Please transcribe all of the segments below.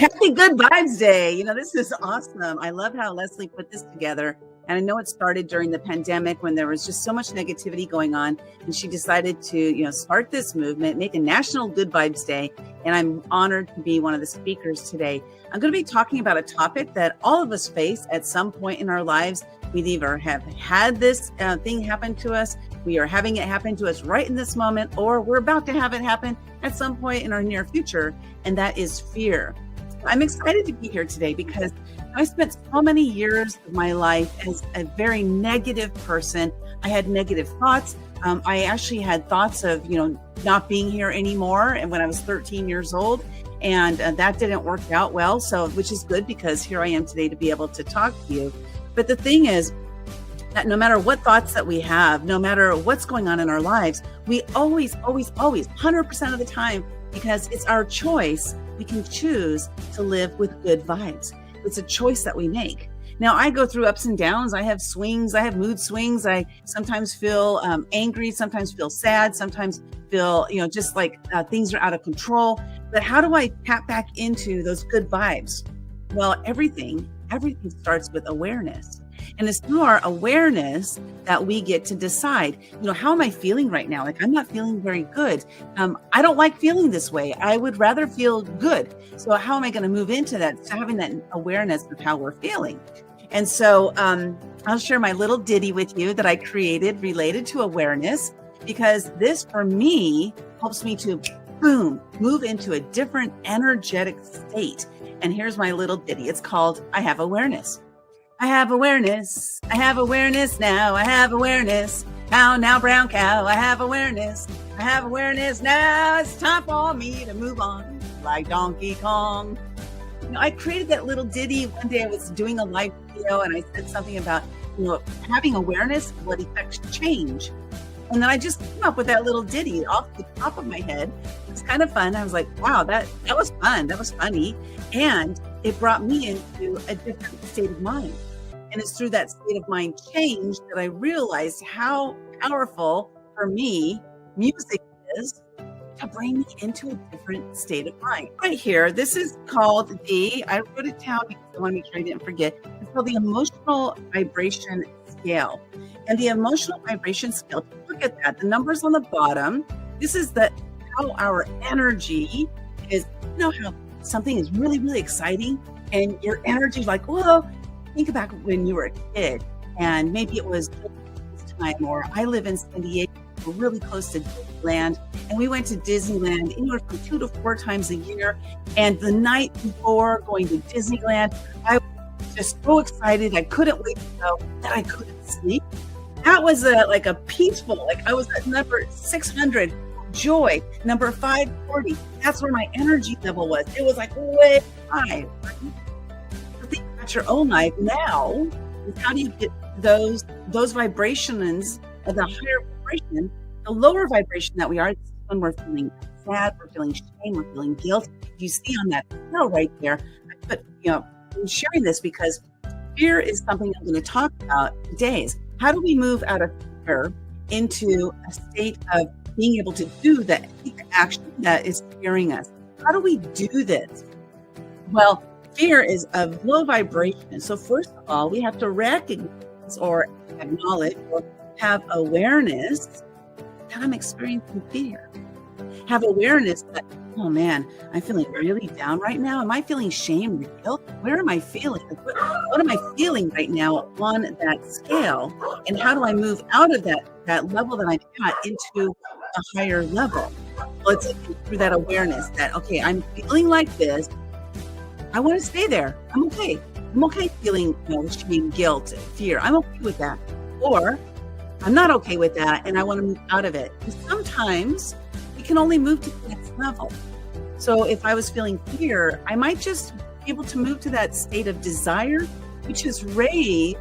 Happy Good Vibes Day. This is awesome. I love how Leslie put this together. And I know it started during the pandemic when there was just so much negativity going on. And she decided to, start this movement, make a National Good Vibes Day. And I'm honored to be one of the speakers today. I'm going to be talking about a topic that all of us face at some point in our lives. We either have had this thing happen to us, we are having it happen to us right in this moment, or we're about to have it happen at some point in our near future. And that is fear. I'm excited to be here today because I spent so many years of my life as a very negative person. I had negative thoughts. I actually had thoughts of, not being here anymore. And when I was 13 years old, and that didn't work out well. So, which is good because here I am today to be able to talk to you. But the thing is that no matter what thoughts that we have, no matter what's going on in our lives, we always, 100% of the time, because it's our choice, we can choose to live with good vibes. It's a choice that we make. Now, I go through ups and downs. I have swings. I have mood swings. I sometimes feel angry, sometimes feel sad, sometimes feel, just like things are out of control. But how do I tap back into those good vibes? Well, everything starts with awareness. And it's through our awareness that we get to decide, how am I feeling right now? Like, I'm not feeling very good. I don't like feeling this way. I would rather feel good. So how am I going to move into that? So having that awareness of how we're feeling. And so I'll share my little ditty with you that I created related to awareness, because this for me helps me to move into a different energetic state. And here's my little ditty. It's called, I Have Awareness. I have awareness. I have awareness now. I have awareness. Now, brown cow. I have awareness. I have awareness now. It's time for me to move on like Donkey Kong. I created that little ditty one day. I was doing a live video and I said something about, having awareness of what affects change. And then I just came up with that little ditty off the top of my head. It's kind of fun. I was like, wow, that was fun. That was funny. And it brought me into a different state of mind. And it's through that state of mind change that I realized how powerful for me music is to bring me into a different state of mind. Right here, this is called I wrote it down because I want to make sure I didn't forget. It's called the emotional vibration scale. And the emotional vibration scale, look at that, the numbers on the bottom, this is how our energy is, how something is really, really exciting and your energy is like, well, think back when you were a kid and maybe it was this time, or I live in San Diego, we're really close to Disneyland, and we went to Disneyland anywhere from 2 to 4 times a year. And the night before going to Disneyland, I was just so excited. I couldn't wait to go that I couldn't sleep. That was like a peaceful, like I was at number 600, joy, number 540. That's where my energy level was. It was like way high. Think about your own life now. How do you get those vibrations of the higher vibration, the lower vibration that we are when we're feeling sad, we're feeling shame, we're feeling guilt. You see on that scale right there, I put, I'm sharing this because fear is something I'm going to talk about today. How do we move out of fear into a state of being able to do that action that is fearing us? How do we do this? Well, fear is of low vibration. So first of all, we have to recognize or acknowledge or have awareness that I'm experiencing fear. Have awareness that, oh man, I'm feeling really down right now. Am I feeling shame or guilt? Where am I feeling? What am I feeling right now on that scale? And how do I move out of that level that I'm at into a higher level? Well, it's through that awareness that, okay, I'm feeling like this. I want to stay there. I'm okay. I'm okay feeling shame, guilt, fear. I'm okay with that. Or I'm not okay with that and I want to move out of it. And sometimes we can only move to the next level. So if I was feeling fear, I might just be able to move to that state of desire, which is raise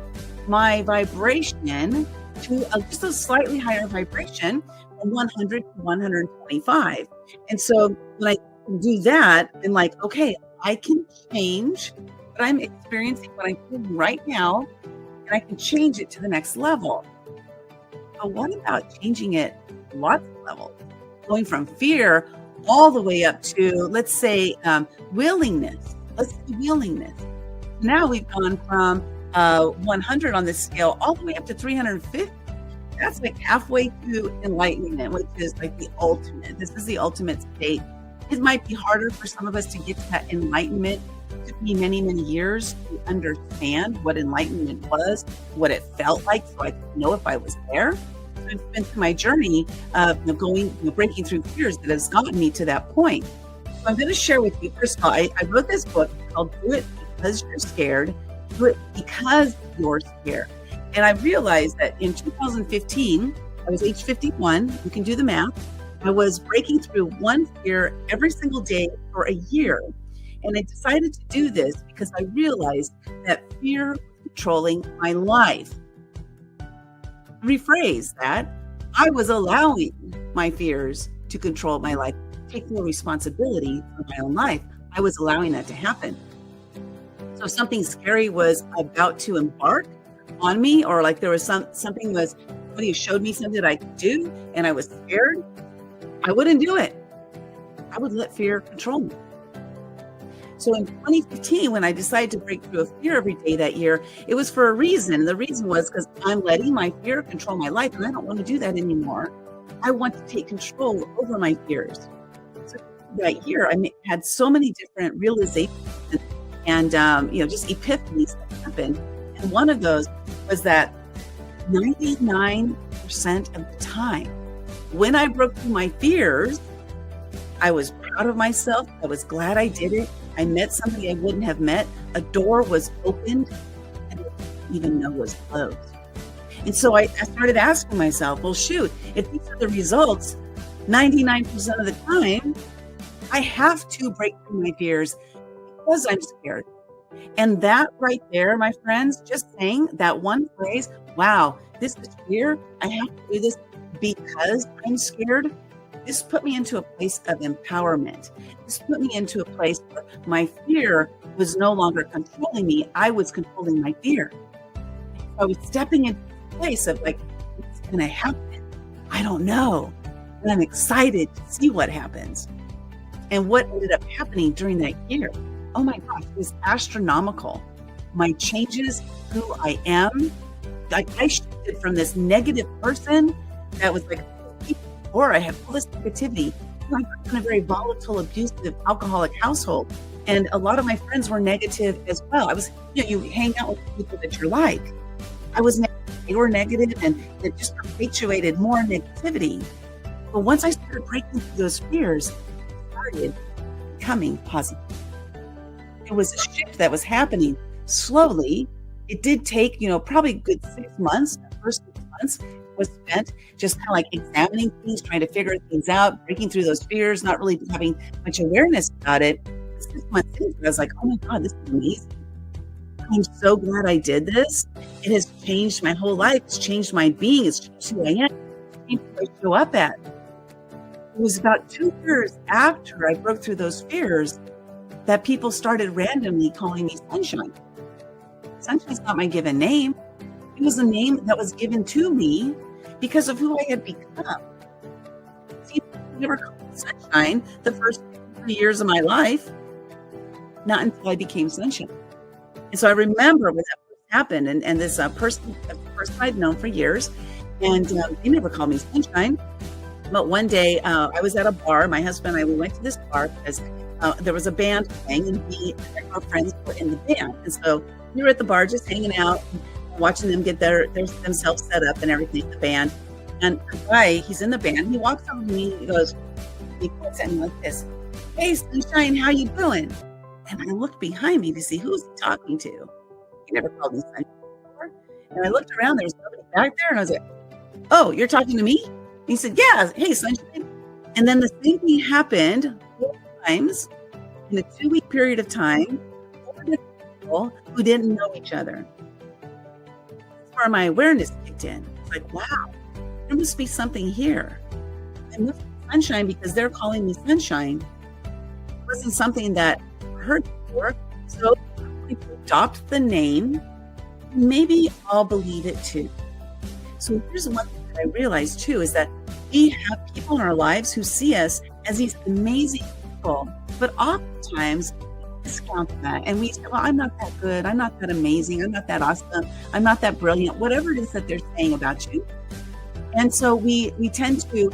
my vibration to just a slightly higher vibration from 100 to 125. And so when I do that, I'm like, okay, I can change what I'm experiencing, what I'm feeling right now, and I can change it to the next level. But what about changing it lots of levels? Going from fear all the way up to, let's say, willingness. Let's see willingness. Now we've gone from 100 on this scale all the way up to 350. That's like halfway to enlightenment, which is like the ultimate. This is the ultimate state. It might be harder for some of us to get to that enlightenment. It took me many, many years to understand what enlightenment was, what it felt like, so I could know if I was there. So it's been through my journey of breaking through fears that has gotten me to that point. So I'm going to share with you, first of all, I wrote this book called Do It Because You're Scared, Do It Because You're Scared. And I realized that in 2015, I was age 51, you can do the math, I was breaking through one fear every single day for a year. And I decided to do this because I realized that fear was controlling my life. Rephrase that. I was allowing my fears to control my life, take full responsibility for my own life. I was allowing that to happen. So if something scary was about to embark on me, or like there was somebody who showed me something that I could do and I was scared, I wouldn't do it. I would let fear control me. So in 2015, when I decided to break through a fear every day that year, it was for a reason. The reason was because I'm letting my fear control my life, and I don't want to do that anymore. I want to take control over my fears. So that year, I had so many different realizations and just epiphanies that happened. And one of those was that 99% of the time, when I broke through my fears, I was proud of myself. I was glad I did it. I met somebody I wouldn't have met. A door was opened and I didn't even know was closed. And so I started asking myself, well, shoot, if these are the results, 99% of the time, I have to break through my fears because I'm scared. And that right there, my friends, just saying that one phrase, wow, this is fear. I have to do this because I'm scared. This put me into a place of empowerment. This put me into a place where my fear was no longer controlling me. I was controlling my fear. I was stepping into a place of like, what's going to happen? I don't know. And I'm excited to see what happens. And what ended up happening during that year, oh my gosh, it was astronomical. My changes, who I am, like I shifted from this negative person that was like, or I had all this negativity. I grew up in a very volatile, abusive, alcoholic household. And a lot of my friends were negative as well. I was, you hang out with people that you're like. I was negative, they were negative, and it just perpetuated more negativity. But once I started breaking through those fears, I started becoming positive. It was a shift that was happening slowly. It did take, probably a good 6 months. The first 6 months was spent just kind of like examining things, trying to figure things out, breaking through those fears, not really having much awareness about it. 6 months into it, I was like, oh my God, this is amazing. I'm so glad I did this. It has changed my whole life. It's changed my being. It's changed who I am. It's changed who I show up at. It was about 2 years after I broke through those fears that people started randomly calling me Sunshine. Sunshine's not my given name. It was a name that was given to me because of who I had become. See, I never called me Sunshine the first 3 years of my life, not until I became Sunshine. And so I remember when that first happened, and this person I'd known for years, and they never called me Sunshine. But one day I was at a bar. My husband and I, we went to this bar because there was a band playing, and we and our friends were in the band. And so we were at the bar just hanging out, watching them get themselves set up and everything, the band. And the guy, he's in the band, he walks over to me, he looks at me like this, hey, Sunshine, how you doing? And I looked behind me to see who's he talking to. He never called me Sunshine before. And I looked around, there was nobody back there, and I was like, oh, you're talking to me? And he said, yeah, hey, Sunshine. And then the same thing happened 4 times in a 2-week period of time, 4 different people who didn't know each other. That's where my awareness kicked in. It's like, wow, there must be something here. I must be Sunshine because they're calling me Sunshine. It wasn't something that I heard before. So if we adopt the name, maybe I'll believe it too. So here's one thing that I realized too, is that we have people in our lives who see us as these amazing people, but oftentimes discount that. And we say, well, I'm not that good. I'm not that amazing. I'm not that awesome. I'm not that brilliant, whatever it is that they're saying about you. And so we tend to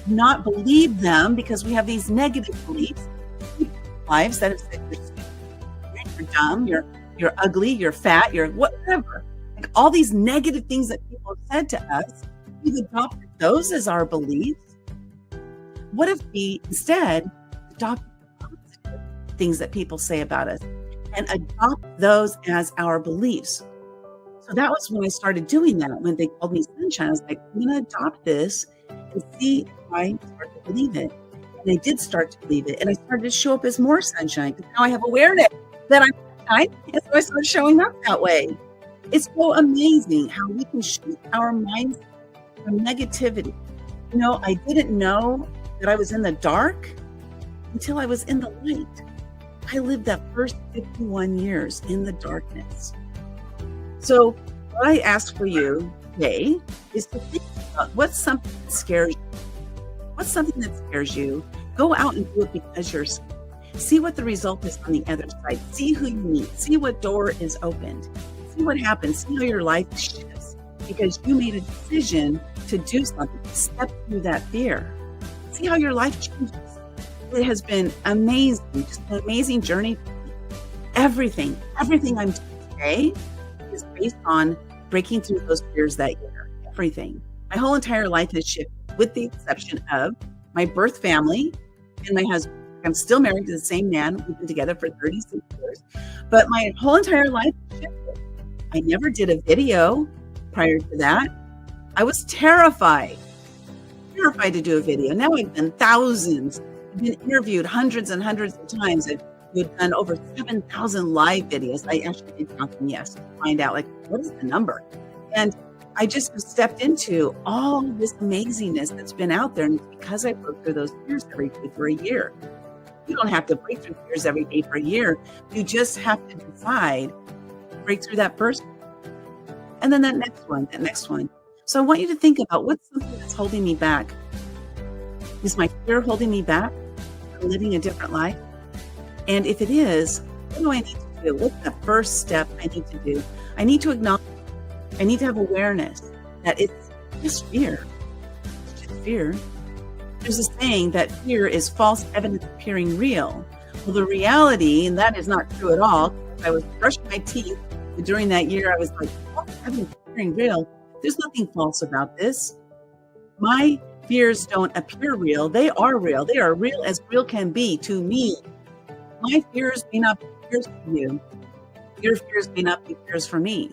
not believe them because we have these negative beliefs, lives that have said you're stupid, you're dumb, you're ugly, you're fat, you're whatever. Like all these negative things that people have said to us, we've adopted those as our beliefs. What if we instead adopt positive things that people say about us and adopt those as our beliefs? So that was when I started doing that. When they called me Sunshine, I was like, I'm going to adopt this and see if I start to believe it. And I did start to believe it. And I started to show up as more sunshine because now I have awareness that I'm sunshine. And so I started showing up that way. It's so amazing how we can shift our minds from negativity. You know, I didn't know that I was in the dark until I was in the light. I lived that first 51 years in the darkness. So what I ask for you today is to think about what's something that scares you. What's something that scares you? Go out and do it because you're scared. See what the result is on the other side. See who you meet. See what door is opened. See what happens. See how your life shifts because you made a decision to do something, to step through that fear. See how your life changes. It has been amazing, just an amazing journey. Everything I'm doing today is based on breaking through those fears that year. Everything. My whole entire life has shifted with the exception of my birth family and my husband. I'm still married to the same man. We've been together for 36 years, but my whole entire life shifted. I never did a video prior to that. I was terrified to do a video. Now I've done thousands. I've been interviewed hundreds and hundreds of times. We've done over 7,000 live videos. I actually did count them, yes, to find out like, what is the number? And I just stepped into all this amazingness that's been out there. And it's because I broke through those fears every day for a year. You don't have to break through fears every day for a year. You just have to decide to break through that first one. And then that next one. So I want you to think about what's something that's holding me back. Is my fear holding me back from living a different life? And if it is, what do I need to do? What's the first step I need to do? I need to acknowledge, I need to have awareness that it's just fear. It's just fear. There's a saying that fear is false evidence appearing real. Well, the reality, and that is not true at all. I was brushing my teeth during that year. I was like, false evidence appearing real. There's nothing false about this. My fears don't appear real. They are real. They are real as real can be to me. My fears may not be fears for you. Your fears may not be fears for me.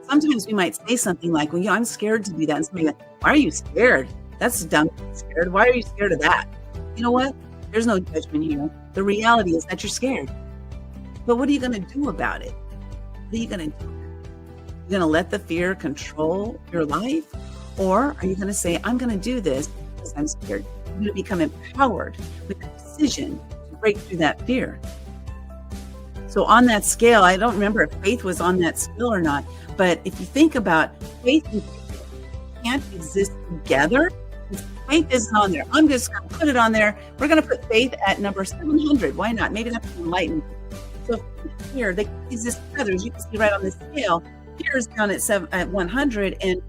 Sometimes we might say something like, well, yeah, I'm scared to do that. And somebody goes, why are you scared? That's dumb. Scared. Why are you scared of that? You know what? There's no judgment here. The reality is that you're scared. But what are you going to do about it? What are you going to do? You're going to let the fear control your life? Or are you going to say, I'm going to do this because I'm scared? You're going to become empowered with the decision to break through that fear. So on that scale, I don't remember if faith was on that scale or not, but if you think about faith and faith can't exist together, faith isn't on there. I'm just going to put it on there. We're going to put faith at number 700. Why not? Maybe that's enlightened. So here, they exist together. As you can see right on the scale, fear is down at 100, and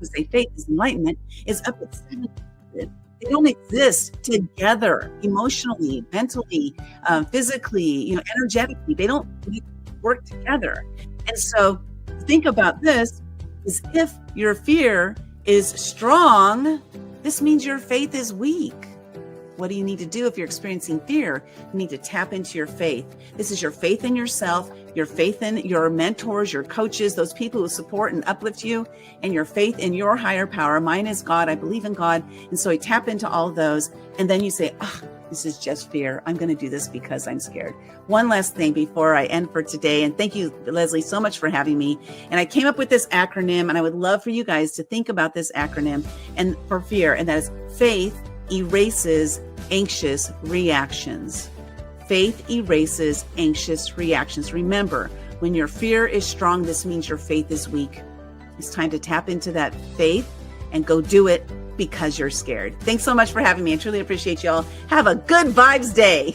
say faith is enlightenment is up at 700. They don't exist together emotionally, mentally, physically, energetically. They don't work together. And so think about this is if your fear is strong, this means your faith is weak. What do you need to do if you're experiencing fear? You need to tap into your faith. This is your faith in yourself, your faith in your mentors, your coaches, those people who support and uplift you, and your faith in your higher power. Mine is God. I believe in God. And so you tap into all of those. And then you say, this is just fear. I'm going to do this because I'm scared. One last thing before I end for today. And thank you, Leslie, so much for having me. And I came up with this acronym, and I would love for you guys to think about this acronym and for fear. And that is faith erases anxious reactions. Faith erases anxious reactions. Remember, when your fear is strong, this means your faith is weak. It's time to tap into that faith and go do it because you're scared. Thanks so much for having me. I truly appreciate y'all. Have a good vibes day.